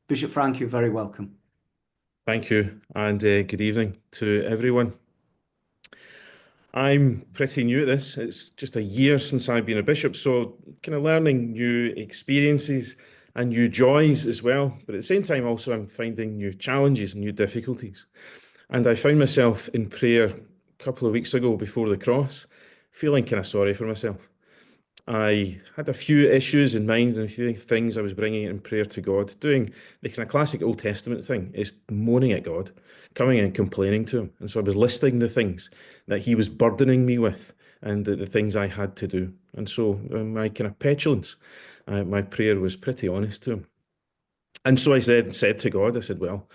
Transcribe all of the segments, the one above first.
Bishop Frank, you're very welcome. Thank you, and good evening to everyone. I'm pretty new at this. It's just a year since I've been a bishop, so kind of learning new experiences and new joys as well. But at the same time, also, I'm finding new challenges and new difficulties. And I found myself in prayer a couple of weeks ago before the cross, feeling kind of sorry for myself. I had a few issues in mind and a few things I was bringing in prayer to God, doing the kind of classic Old Testament thing, is moaning at God, coming and complaining to him. And so I was listing the things that he was burdening me with and the things I had to do. And so my kind of petulance, my prayer was pretty honest to him. And so I said to God, I said, well,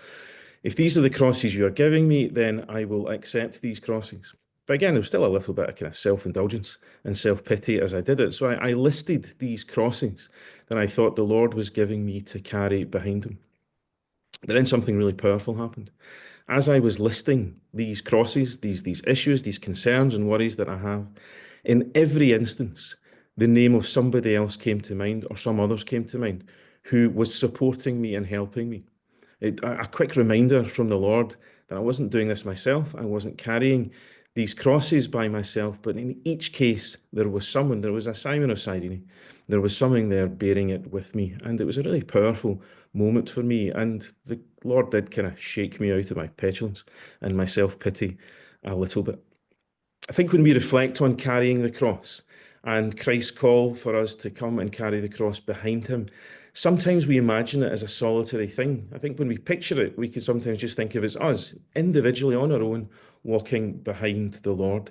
if these are the crosses you are giving me, then I will accept these crosses. But again, there was still a little bit of kind of self-indulgence and self-pity as I did it. So I listed these crosses that I thought the Lord was giving me to carry behind him. But then something really powerful happened. As I was listing these crosses, these issues, these concerns and worries that I have, in every instance, the name of somebody else came to mind or some others came to mind who was supporting me and helping me. A quick reminder from the Lord that I wasn't doing this myself. I wasn't carrying these crosses by myself, but in each case, there was someone, there was a Simon of Cyrene, there was something there bearing it with me. And it was a really powerful moment for me. And the Lord did kind of shake me out of my petulance and my self-pity a little bit. I think when we reflect on carrying the cross and Christ's call for us to come and carry the cross behind him, sometimes we imagine it as a solitary thing. I think when we picture it, we can sometimes just think of it as us individually on our own walking behind the Lord.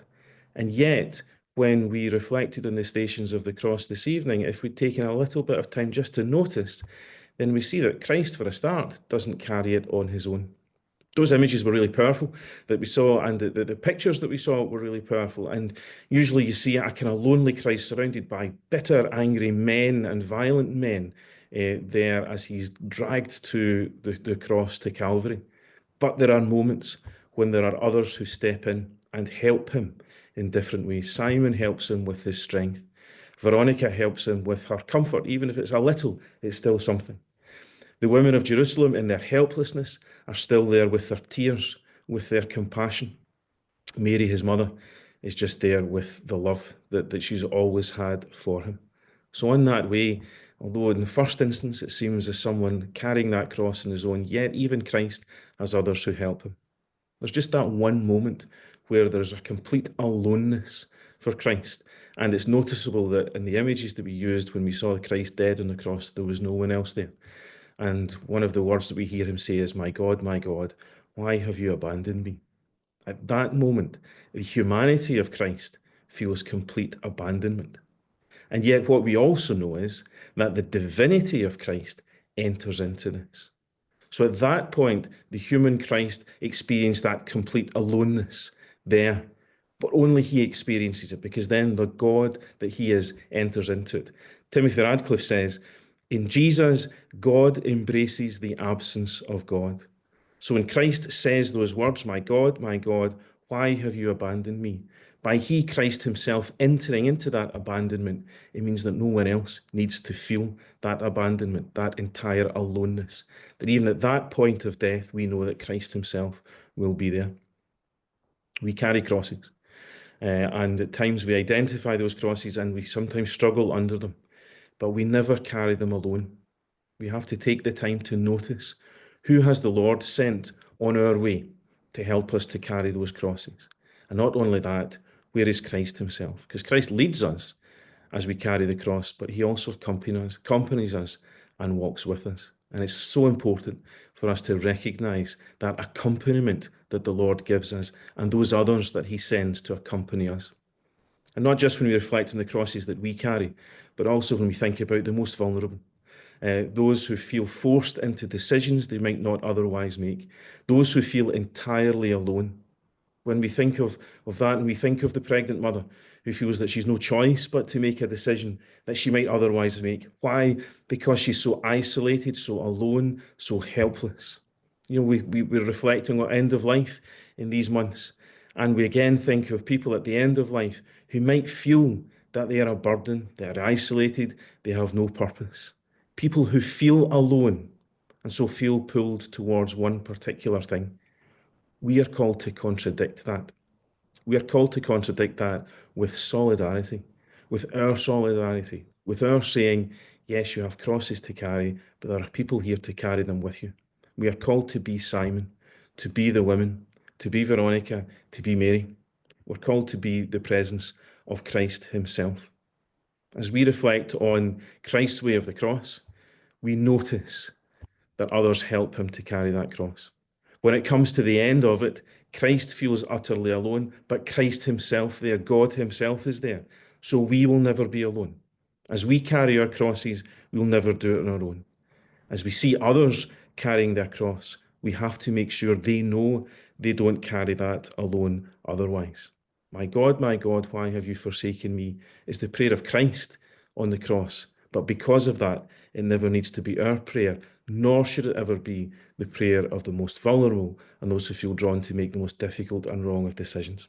And yet, when we reflected on the Stations of the Cross this evening, if we'd taken a little bit of time just to notice, then we see that Christ, for a start, doesn't carry it on his own. Those images were really powerful that we saw, and the pictures that we saw were really powerful. And usually you see a kind of lonely Christ surrounded by bitter, angry men and violent men there as he's dragged to the cross to Calvary. But there are moments when there are others who step in and help him in different ways. Simon helps him with his strength. Veronica helps him with her comfort. Even if it's a little, it's still something. The women of Jerusalem, in their helplessness, are still there with their tears, with their compassion. Mary, his mother, is just there with the love that she's always had for him. So in that way, although in the first instance it seems as someone carrying that cross on his own, yet even Christ has others who help him. There's just that one moment where there's a complete aloneness for Christ. And it's noticeable that in the images that we used when we saw Christ dead on the cross, there was no one else there. And one of the words that we hear him say is, my God, why have you abandoned me? At that moment, the humanity of Christ feels complete abandonment. And yet what we also know is that the divinity of Christ enters into this. So at that point, the human Christ experienced that complete aloneness there, but only he experiences it because then the God that he is enters into it. Timothy Radcliffe says, in Jesus, God embraces the absence of God. So when Christ says those words, my God, why have you abandoned me? By he, Christ himself, entering into that abandonment, it means that no one else needs to feel that abandonment, that entire aloneness. That even at that point of death, we know that Christ himself will be there. We carry crosses, and at times we identify those crosses and we sometimes struggle under them. But we never carry them alone. We have to take the time to notice who has the Lord sent on our way to help us to carry those crosses. And not only that, where is Christ himself? Because Christ leads us as we carry the cross, but he also accompanies us and walks with us. And it's so important for us to recognize that accompaniment that the Lord gives us and those others that he sends to accompany us. And not just when we reflect on the crosses that we carry, but also when we think about the most vulnerable, those who feel forced into decisions they might not otherwise make, those who feel entirely alone. When we think of that and we think of the pregnant mother who feels that she's no choice but to make a decision that she might otherwise make. Why? Because she's so isolated, so alone, so helpless. You know, we're reflecting on end of life in these months. And we again think of people at the end of life who might feel that they are a burden, they are isolated, they have no purpose. People who feel alone and so feel pulled towards one particular thing. We are called to contradict that. We are called to contradict that with solidarity, with our saying, yes, you have crosses to carry, but there are people here to carry them with you. We are called to be Simon, to be the women, to be Veronica, to be Mary. We're called to be the presence of Christ himself. As we reflect on Christ's way of the cross, we notice that others help him to carry that cross. When it comes to the end of it, Christ feels utterly alone, but Christ himself there, God himself is there. So we will never be alone. As we carry our crosses, we'll never do it on our own. As we see others carrying their cross, we have to make sure they know they don't carry that alone otherwise. My God, why have you forsaken me? Is the prayer of Christ on the cross. But because of that, it never needs to be our prayer, nor should it ever be the prayer of the most vulnerable and those who feel drawn to make the most difficult and wrong of decisions.